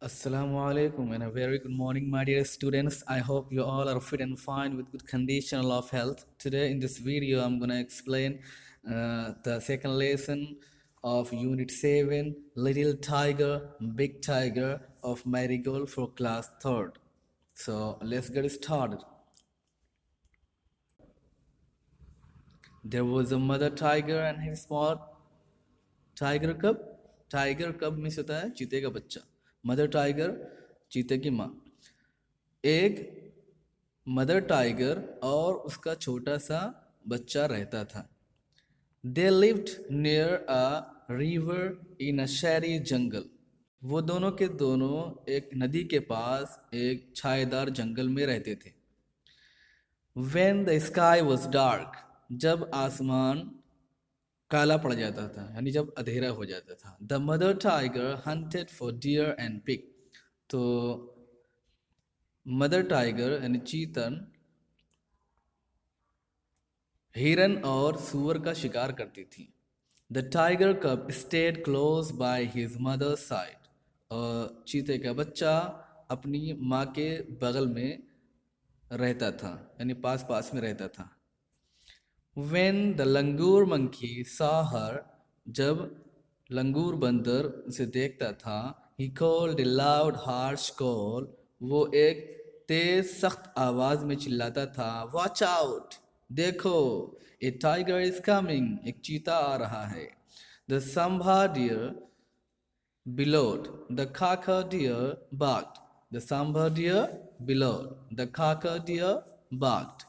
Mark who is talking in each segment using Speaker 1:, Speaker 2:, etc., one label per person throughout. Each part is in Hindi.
Speaker 1: Assalamu alaikum and a very good morning, my dear students. I hope you all are fit and fine with good condition of health. Today, in this video, I'm going to explain the second lesson of Unit 7 Little Tiger, Big Tiger of Marigold for class 3rd. So, let's get started. There was a mother tiger and his small tiger cub tiger कब मिस होता है चीते का बच्चा मदर टाइगर चीते की माँ एक मदर टाइगर और उसका छोटा सा बच्चा रहता था they lived near a river in a shady jungle वो दोनों के दोनों एक नदी के पास एक छायेदार जंगल में रहते थे When the sky was dark, जब आसमान काला पड़ जाता था यानी जब अंधेरा हो जाता था the mother tiger hunted for deer and pig तो मदर टाइगर यानी चीतन हिरन और सुअर का शिकार करती थी the tiger cub stayed close by his mother side और चीते का बच्चा अपनी माँ के बगल में रहता था यानी पास पास में रहता था When the langur monkey saw her, जब लंगूर बंदर उसे देखता था he called a loud harsh call वो एक तेज सख्त आवाज में चिल्लाता था watch out देखो a tiger is coming एक चीता आ रहा है the sambha deer bellowed the kaka deer barked the sambha deer bellowed the kaka deer barked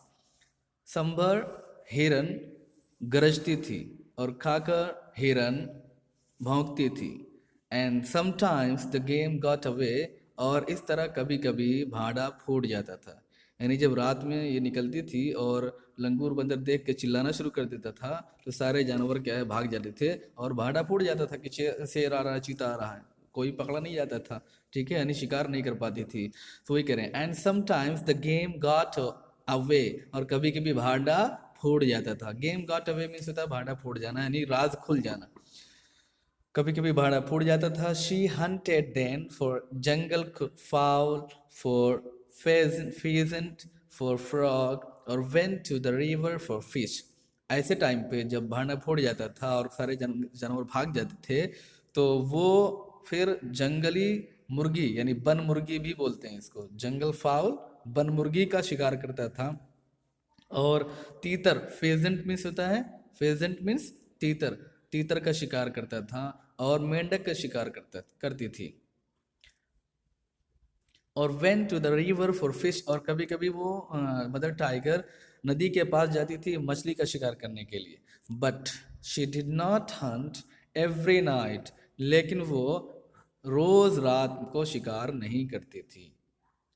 Speaker 1: संभर हिरन गरजती थी और खाकर हिरन भौंकती थी and sometimes the game got away और इस तरह कभी कभी भाड़ा फूट जाता था यानी जब रात में ये निकलती थी और लंगूर बंदर देख के चिल्लाना शुरू कर देता था तो सारे जानवर क्या है भाग जाते थे और भाड़ा फूट जाता था कि शेर आ रहा है चीता आ रहा है कोई पकड़ा नहीं जाता था ठीक है यानी शिकार नहीं कर पाती थी तो वही कह रहे हैं and sometimes the game got away और कभी कभी भाड़ा फूट जाता था गेम गॉट अवे मीन्स होता है भाड़ा फूट जाना यानी राज खुल जाना कभी कभी भाड़ा फूट जाता था she hunted then for jungle fowl for pheasant for frog और went to the river for fish ऐसे टाइम पे जब भाड़ा फूट जाता था और सारे जानवर भाग जाते थे तो वो फिर जंगली मुर्गी यानी बन मुर्गी भी बोलते हैं इसको जंगल फाउल बन मुर्गी का शिकार करता था और तीतर फेजेंट मीन्स होता है फेजेंट मीन्स तीतर तीतर का शिकार करता था और मेंढक का शिकार करती थी और went to the river for fish और कभी कभी वो मदर टाइगर नदी के पास जाती थी मछली का शिकार करने के लिए but she did not Hunt every night लेकिन वो रोज रात को शिकार नहीं करती थी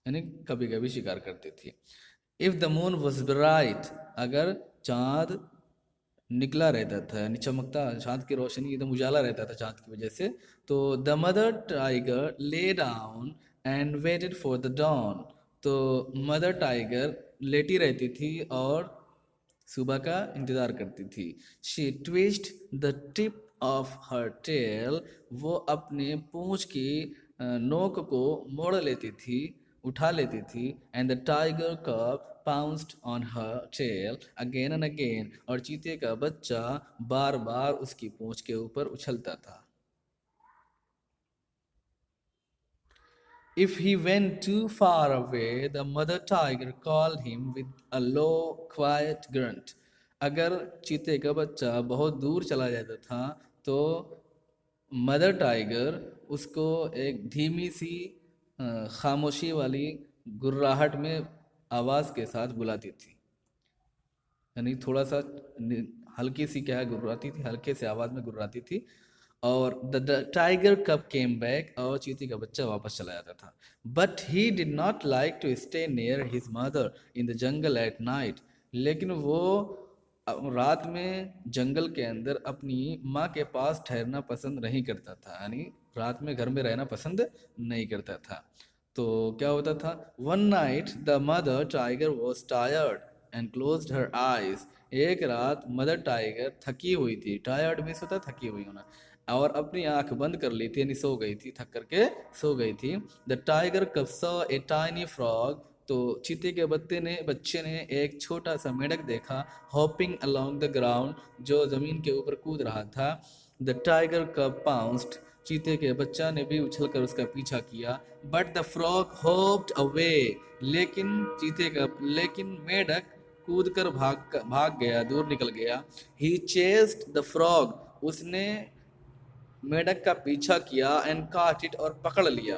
Speaker 1: यानी कभी कभी शिकार करती थी if the moon was bright अगर चांद निकला रहता था यानी चमकता चांद की रोशनी एकदम उजाला रहता था चांद की वजह से तो the mother tiger lay down and waited for the dawn तो मदर टाइगर लेटी रहती थी और सुबह का इंतज़ार करती थी she twist the tip of her tail वो अपने पूंछ की नोक को मोड़ लेती थी उठा लेती थी and the tiger cub pounced on her tail again and again और चीते का बच्चा बार बार उसकी पूंछ के ऊपर उछलता था If he went too far away, the mother tiger called him with a low, quiet grunt. अगर चीते का बच्चा बहुत दूर चला जाता था तो मदर टाइगर उसको एक धीमी सी खामोशी वाली गुर्राहट में आवाज़ के साथ बुलाती थी यानी थोड़ा सा हल्की सी क्या है गुर्राती थी हल्के से आवाज़ में गुर्राती थी और द टाइगर कब केम बैक और चीती का बच्चा वापस चला जाता था but he did not like to stay near his mother in the jungle at night लेकिन वो रात में जंगल के अंदर अपनी माँ के पास ठहरना पसंद नहीं करता था यानी रात में घर में रहना पसंद नहीं करता था तो क्या होता था one night the mother tiger was tired and closed her eyes एक रात मदर टाइगर थकी हुई थी टायर्ड मीन्स होता थकी हुई होना और अपनी आंख बंद कर ली थी, यानी सो गई थी, थक करके सो गई थी। द टाइगर कब सॉ ए टाइनी फ्रॉग, तो चीते के बच्चे ने एक छोटा सा मेढक देखा, हॉपिंग अलोंग द ग्राउंड, जो जमीन के ऊपर कूद रहा था। द टाइगर कब पाउंस्ड, चीते के बच्चा ने भी उछलकर उसका पीछा किया। But the frog hoped away, लेकिन मेढक कूद कर भाग गया, दूर निकल गया। ही चेस्ड द फ्रॉग, उसने मेढक का पीछा किया। एंड काट इट, और पकड़ लिया।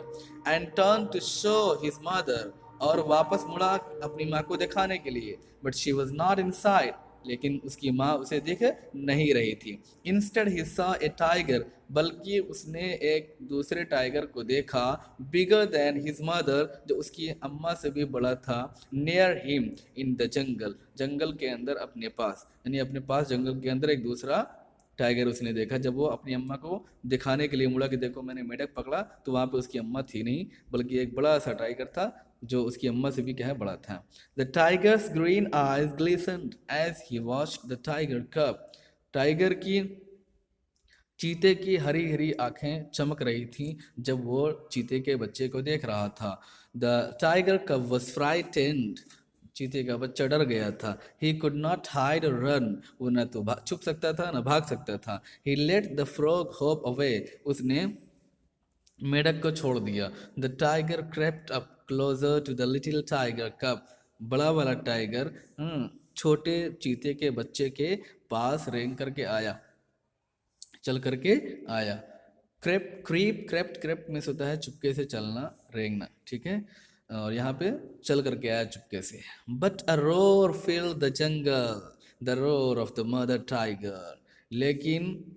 Speaker 1: And turn to show his mother, और वापस मुड़ा अपनी माँ को दिखाने के लिए। But she was not in sight, लेकिन उसकी माँ उसे दिख नहीं रही थी। Instead he saw a tiger, बल्कि उसने एक दूसरे टाइगर को देखा, बिगर देन हिज मदर, जो उसकी अम्मा से भी बड़ा था। Near him in the jungle, जंगल के अंदर अपने पास, यानी अपने पास जंगल के अंदर एक दूसरा टाइगर उसने देखा। जब वो अपनी अम्मा को दिखाने के लिए मुड़ा कि देखो मैंने मेढक पकड़ा, तो वहां पे उसकी अम्मा थी नहीं, बल्कि एक बड़ा सा टाइगर था, जो उसकी अम्मा से भी क्या है, बड़ा था। The tiger's green eyes glistened as he watched the tiger cub, tiger की चीते की हरी हरी आंखें चमक रही थीं जब वो चीते के बच्चे को देख रहा था। द टाइगर कब वॉज फ्राइटेंड, चीते का बच्चा डर गया था। ही कुड नॉट हाइड और रन, वो न तो छुप सकता था न भाग सकता था। He let the frog hop away, उसने मेढक को छोड़ दिया। The tiger crept up closer to the little tiger cub, बड़ा वाला टाइगर छोटे चीते के बच्चे के पास रेंग करके आया, चल करके आया। क्रेप्ट मीन्स होता है चुपके से चलना, रेंगना, ठीक है। और यहाँ पे चल करके आया चुपके से। But a roar fill the jungle, the roar of the mother tiger, लेकिन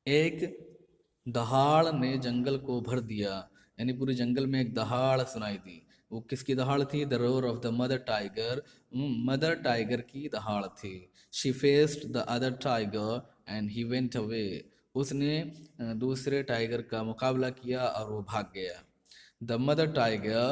Speaker 1: एक दहाड़ ने जंगल को भर दिया, यानी पूरे जंगल में एक दहाड़ सुनाई दी। वो किसकी दहाड़ थी? The roar of the mother tiger, mother tiger की दहाड़ थी। She faced the other tiger and he went away, उसने दूसरे टाइगर का मुकाबला किया और वो भाग गया। The mother tiger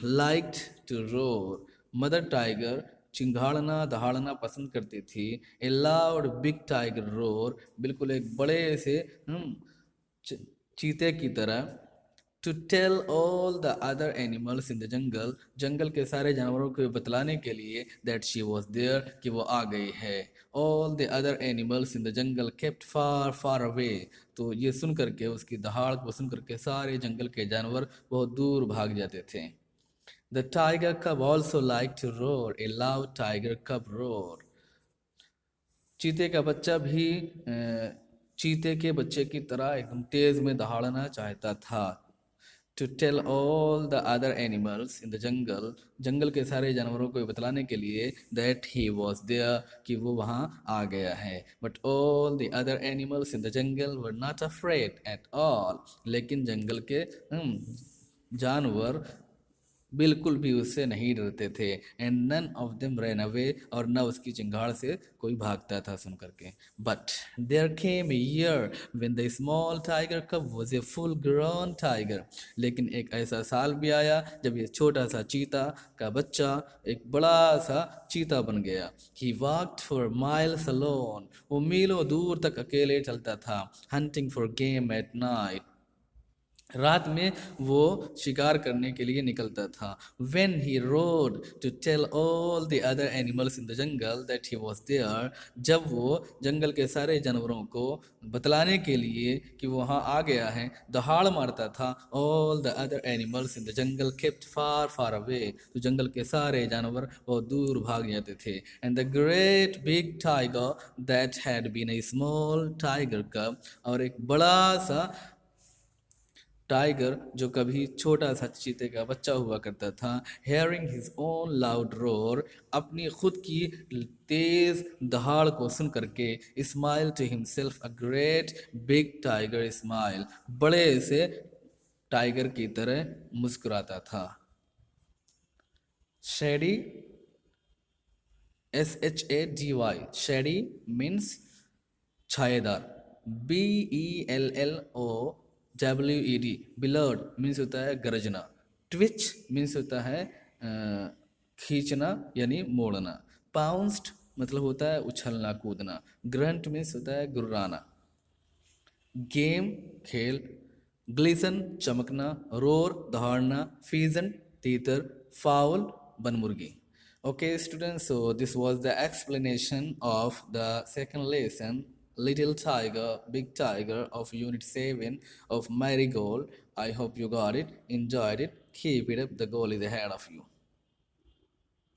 Speaker 1: liked to roar, mother tiger चिंघाड़ना दहाड़ना पसंद करती थी। A loud big tiger roar, बिल्कुल एक बड़े से च- चीते की तरह। To tell all the other animals in the jungle, जंगल के सारे जानवरों को बतलाने के लिए, दैट शी वॉज देयर, कि वो आ गई है। All the other animals in the jungle kept far far away, तो ये सुन करके, उसकी दहाड़ को सुन करके सारे जंगल के जानवर बहुत दूर भाग जाते थे। The tiger cub also liked to roar a loud tiger cub roar, चीते का बच्चा भी चीते के बच्चे की तरह एकदम तेज में दहाड़ना चाहता था। To tell all the other animals in the jungle, जंगल के सारे जानवरों को बतलाने के लिए, दैट ही वॉज देयर, कि वो वहाँ आ गया है। But all the other animals in the jungle were not afraid at all, लेकिन जंगल के जानवर बिल्कुल भी उससे नहीं डरते थे। And none of them ran away, और न उसकी चिंगाड़ से कोई भागता था सुन करके। But there came a year when the small tiger cub was a full grown tiger, लेकिन एक ऐसा साल भी आया जब ये छोटा सा चीता का बच्चा एक बड़ा सा चीता बन गया। ही वॉक्ड फॉर माइल्स अलोन, वो मीलों दूर तक अकेले चलता था। Hunting for game at night, रात में वो शिकार करने के लिए निकलता था। When he rode to tell all the other animals in the jungle that he was there, जब वो जंगल के सारे जानवरों को बतलाने के लिए कि वो वहाँ आ गया है, दहाड़ मारता था। All the other animals in the jungle kept far far away, तो जंगल के सारे जानवर बहुत दूर भाग जाते थे। And the great big tiger that had been a small tiger cub, और एक बड़ा सा टाइगर जो कभी छोटा सा चीते का बच्चा हुआ करता था, hearing his own loud roar, अपनी खुद की तेज दहाड़ को सुन करके, smile to himself a great big tiger smile, बड़े से टाइगर की तरह मुस्कुराता था। शेडी, SHADY, शेडी मीन्स छाएदार। BELLOWED, बिलर्ड मीन्स होता है गरजना। ट्विच मीन्स होता है खींचना यानी मोड़ना। पाउंस्ड मतलब होता है उछलना कूदना, ग्रंट मीन्स होता है गुर्राना। गेम खेल, ग्लिसन चमकना, रोर दहाड़ना, फीजन तीतर, फाउल बनमुर्गी। Okay, students, so this was the explanation of the second lesson, Little Tiger, Big Tiger of Unit 7 of Marigold. I hope you got it, enjoyed it. Keep it up, the goal is ahead of you.